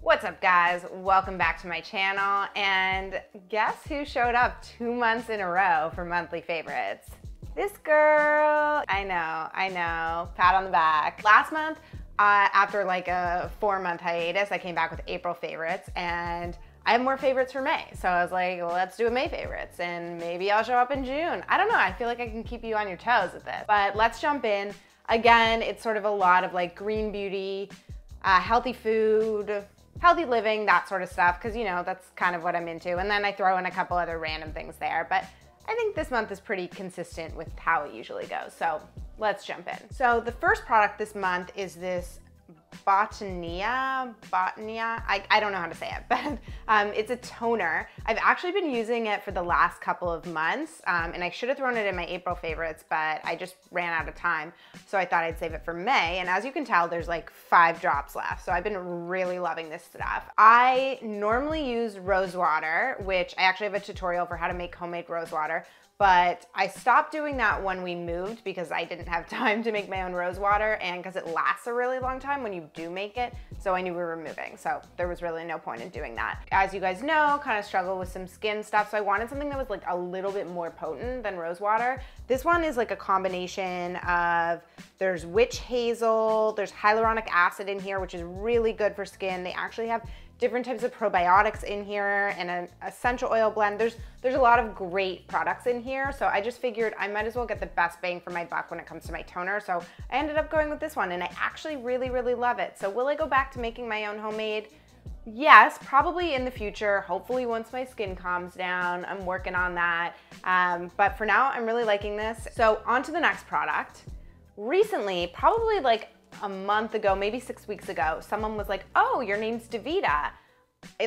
What's up, guys? Welcome back to my channel, and guess who showed up 2 months in a row for monthly favorites? This girl. I know, pat on the back. Last month, after like a 4-month hiatus, I came back with April favorites, and I have more favorites for May. So I was like, well, let's do a May favorites, and maybe I'll show up in June. I don't know, I feel like I can keep you on your toes with this. But let's jump in. Again, it's sort of a lot of like green beauty, healthy food, healthy living, that sort of stuff, because you know, that's kind of what I'm into. And then I throw in a couple other random things there, but I think this month is pretty consistent with how it usually goes. So let's jump in. So the first product this month is this Botania, I don't know how to say it, but it's a toner. I've actually been using it for the last couple of months, and I should have thrown it in my April favorites, but I just ran out of time, so I thought I'd save it for May. And as you can tell, there's like 5 drops left, so I've been really loving this stuff. I normally use rose water, which I actually have a tutorial for how to make homemade rose water, but I stopped doing that when we moved because I didn't have time to make my own rose water, and because it lasts a really long time when you do make it, so I knew we were moving, so there was really no point in doing that. As you guys know, kind of struggle with some skin stuff, so I wanted something that was like a little bit more potent than rose water. This one is like a combination of, there's witch hazel, there's hyaluronic acid in here, which is really good for skin. They actually have different types of probiotics in here and an essential oil blend. There's a lot of great products in here, so I just figured I might as well get the best bang for my buck when it comes to my toner, so I ended up going with this one, and I actually really love it. So will I go back to making my own homemade? Yes, probably in the future, hopefully once my skin calms down. I'm working on that, but for now I'm really liking this. So on to the next product. Recently, probably like a month ago, maybe 6 weeks ago, someone was like, oh, your name's Davita,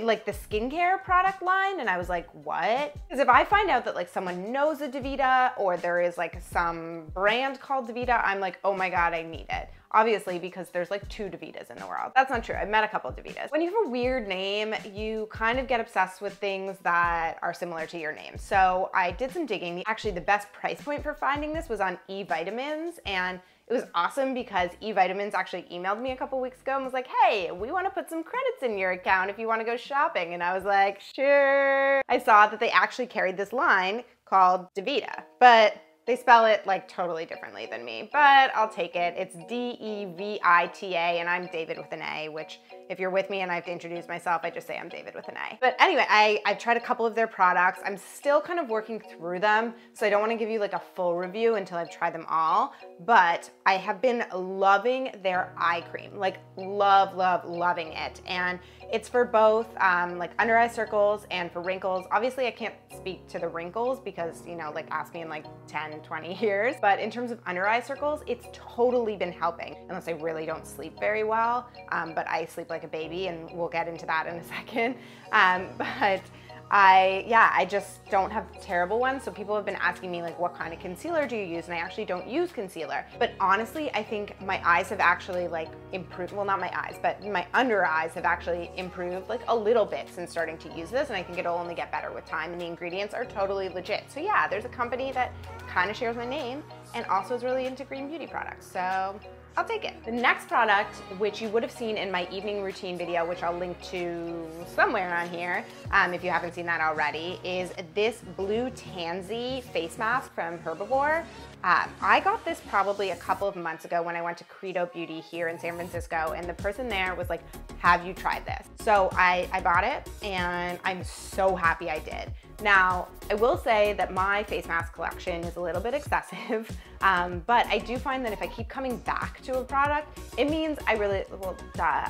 like the skincare product line. And I was like, what? Because if I find out that like someone knows a Davita, or there is like some brand called Davita, I'm like, oh my God, I need it. Obviously, because there's like 2 Davitas in the world. That's not true. I've met a couple of Davitas. When you have a weird name, you kind of get obsessed with things that are similar to your name. So I did some digging. Actually, the best price point for finding this was on eVitamins, and it was awesome because eVitamins actually emailed me a couple weeks ago and was like, hey, we want to put some credits in your account if you want to go shopping. And I was like, sure. I saw that they actually carried this line called Davita, but they spell it like totally differently than me, but I'll take it. It's D-E-V-I-T-A, and I'm David with an A, which if you're with me and I have to introduce myself, I just say I'm David with an A. But anyway, I've tried a couple of their products. I'm still kind of working through them, so I don't want to give you like a full review until I've tried them all, but I have been loving their eye cream, like loving it. And it's for both like under eye circles and for wrinkles. Obviously, I can't speak to the wrinkles because, you know, like ask me in like 10, 20 years. But in terms of under eye circles, it's totally been helping, unless I really don't sleep very well. But I sleep like a baby, and we'll get into that in a second. But I just don't have terrible ones. So people have been asking me like, what kind of concealer do you use? And I actually don't use concealer. But honestly, I think my eyes have actually like improved. Well, not my eyes, but my under eyes have actually improved like a little bit since starting to use this. And I think it'll only get better with time, and the ingredients are totally legit. So yeah, there's a company that kind of shares my name and also is really into green beauty products. So I'll take it. The next product, which you would have seen in my evening routine video, which I'll link to somewhere on here if you haven't seen that already, is this blue tansy face mask from Herbivore. I got this probably a couple of months ago when I went to Credo Beauty here in San Francisco, and the person there was like, have you tried this? So I bought it, and I'm so happy I did. Now, I will say that my face mask collection is a little bit excessive, but I do find that if I keep coming back to a product, it means I really, well,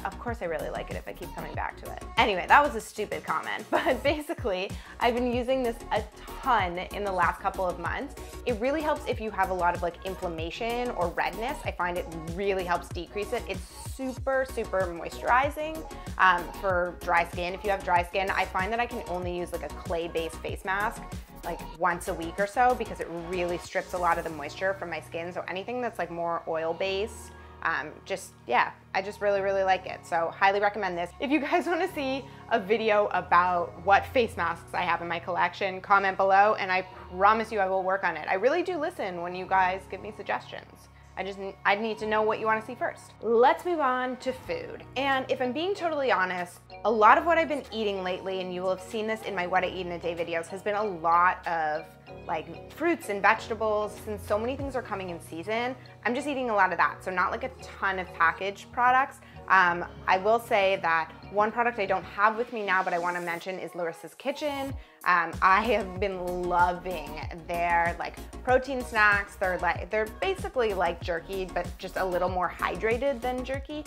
of course I really like it if I keep coming back to it. Anyway, that was a stupid comment, but basically, I've been using this a ton in the last couple of months. It really helps if you have a lot of like inflammation or redness. I find it really helps decrease it. It's super moisturizing for dry skin. If you have dry skin, I find that I can only use like a clay-based face mask like once a week or so, because it really strips a lot of the moisture from my skin. So anything that's like more oil-based, yeah, I just really like it. So highly recommend this. If you guys want to see a video about what face masks I have in my collection, comment below, and I promise you I will work on it. I really do listen when you guys give me suggestions. I need to know what you want to see first. Let's move on to food. And if I'm being totally honest, a lot of what I've been eating lately, and you will have seen this in my what I eat in a day videos, has been a lot of like fruits and vegetables. Since so many things are coming in season, I'm just eating a lot of that. So not like a ton of packaged products. I will say that one product I don't have with me now, but I want to mention is Larissa's Kitchen. I have been loving their like protein snacks. They're basically like jerky, but just a little more hydrated than jerky.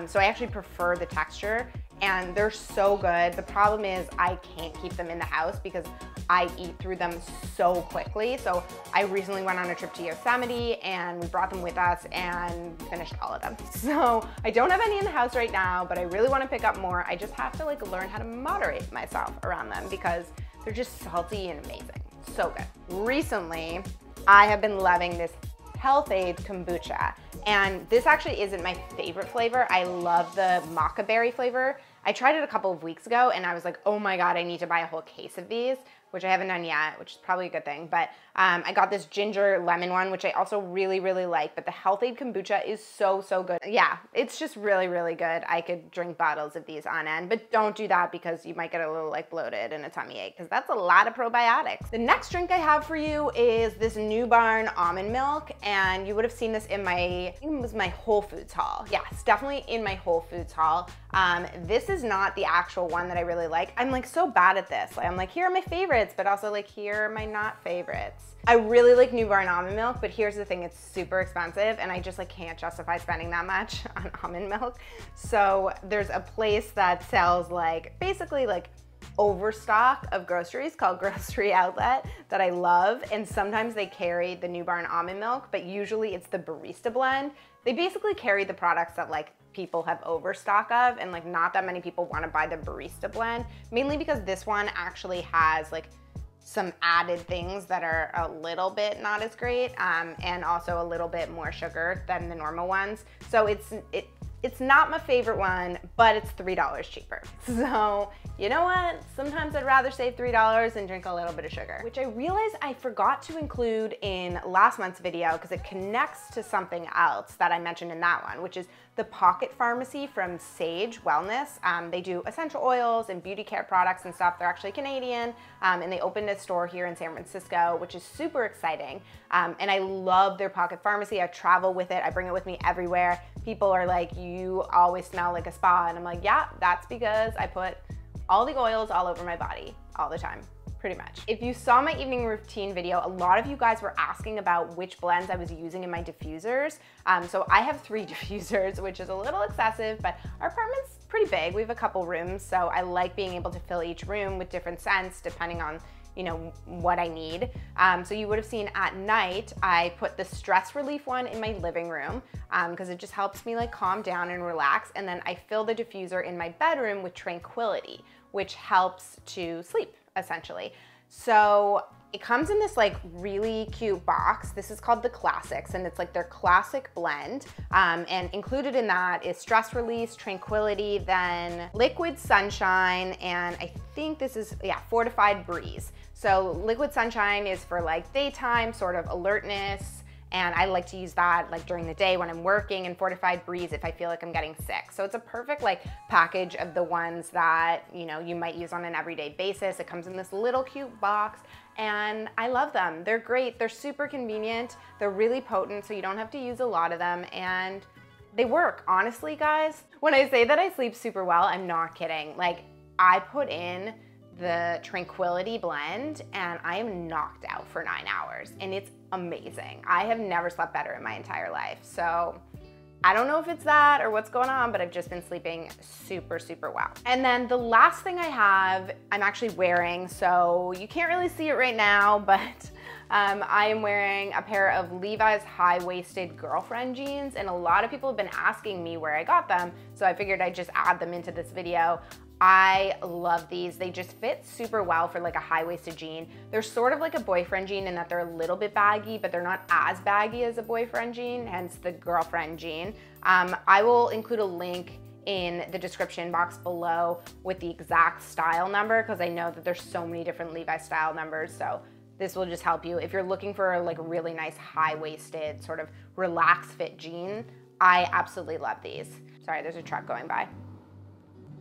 So I actually prefer the texture, and they're so good. The problem is I can't keep them in the house because I eat through them so quickly. So I recently went on a trip to Yosemite and we brought them with us and finished all of them. So I don't have any in the house right now, but I really want to pick up more. I just have to like learn how to moderate myself around them because they're just salty and amazing. So good. Recently, I have been loving this Health-Ade Kombucha. And this actually isn't my favorite flavor. I love the maca berry flavor. I tried it a couple of weeks ago and I was like, oh my God, I need to buy a whole case of these, which I haven't done yet, which is probably a good thing. But I got this ginger lemon one, which I also really, really like. But the Health-Ade Kombucha is so, so good. Yeah, it's just really, really good. I could drink bottles of these on end, but don't do that because you might get a little like bloated and a tummy ache because that's a lot of probiotics. The next drink I have for you is this New Barn Almond Milk. And you would have seen this in I think it was my Whole Foods haul. Yes, definitely in my Whole Foods haul. This is not the actual one that I really like. I'm like so bad at this. I'm like, here are my favorites, but also like, here are my not favorites. I really like New Barn Almond Milk, but here's the thing, it's super expensive and I just like can't justify spending that much on almond milk. So there's a place that sells like, basically like overstock of groceries called Grocery Outlet that I love. And sometimes they carry the New Barn Almond Milk, but usually it's the barista blend. They basically carry the products that like people have overstock of, and like not that many people want to buy the barista blend, mainly because this one actually has like some added things that are a little bit not as great, and also a little bit more sugar than the normal ones. So it's not my favorite one, but it's $3 cheaper. So you know what? Sometimes I'd rather save $3 and drink a little bit of sugar, which I realized I forgot to include in last month's video because it connects to something else that I mentioned in that one, which is the Pocket Pharmacy from Sage Wellness. They do essential oils and beauty care products and stuff. They're actually Canadian, and they opened a store here in San Francisco, which is super exciting. And I love their Pocket Pharmacy. I travel with it. I bring it with me everywhere. People are like, you always smell like a spa. And I'm like, yeah, that's because I put all the oils all over my body all the time. Pretty much. If you saw my evening routine video, a lot of you guys were asking about which blends I was using in my diffusers. So I have 3 diffusers, which is a little excessive, but our apartment's pretty big. We have a couple rooms, so I like being able to fill each room with different scents depending on, you know, what I need. So you would have seen at night, I put the stress relief one in my living room because it just helps me like calm down and relax. And then I fill the diffuser in my bedroom with tranquility, which helps to sleep essentially. So it comes in this like really cute box. This is called the Classics, and it's like their classic blend. And included in that is stress release, tranquility, then liquid sunshine, and I think this is, yeah, fortified breeze. So liquid sunshine is for like daytime sort of alertness, and I like to use that like during the day when I'm working, and fortified breeze if I feel like I'm getting sick. So it's a perfect like package of the ones that, you know, you might use on an everyday basis. It comes in this little cute box and I love them. They're great. They're super convenient. They're really potent, so you don't have to use a lot of them, and they work. Honestly, guys, when I say that I sleep super well, I'm not kidding. Like, I put in the Tranquility blend and I am knocked out for 9 hours, and it's amazing. I have never slept better in my entire life. So I don't know if it's that or what's going on, but I've just been sleeping super, super well. And then the last thing I have, I'm actually wearing, so you can't really see it right now, but I am wearing a pair of Levi's high-waisted girlfriend jeans, and a lot of people have been asking me where I got them, so I figured I'd just add them into this video. I love these. They just fit super well for like a high-waisted jean. They're sort of like a boyfriend jean in that they're a little bit baggy, but they're not as baggy as a boyfriend jean, hence the girlfriend jean. I will include a link in the description box below with the exact style number, because I know that there's so many different Levi style numbers, so This will just help you. If you're looking for like a really nice high-waisted sort of relaxed fit jean, I absolutely love these. Sorry, there's a truck going by.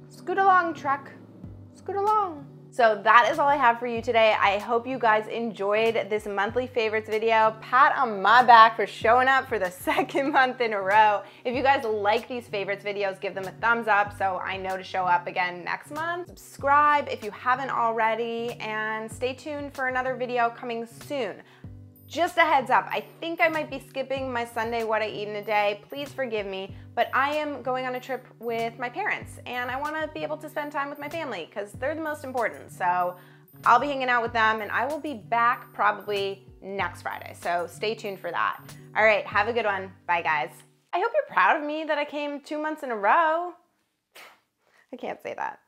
Scoot along, truck. Scoot along. So that is all I have for you today. I hope you guys enjoyed this monthly favorites video. Pat on my back for showing up for the second month in a row. If you guys like these favorites videos, give them a thumbs up so I know to show up again next month. Subscribe if you haven't already, and stay tuned for another video coming soon. Just a heads up, I think I might be skipping my Sunday what I eat in a day. Please forgive me, but I am going on a trip with my parents and I wanna be able to spend time with my family because they're the most important. So I'll be hanging out with them and I will be back probably next Friday. So stay tuned for that. All right, have a good one. Bye guys. I hope you're proud of me that I came 2 months in a row. I can't say that.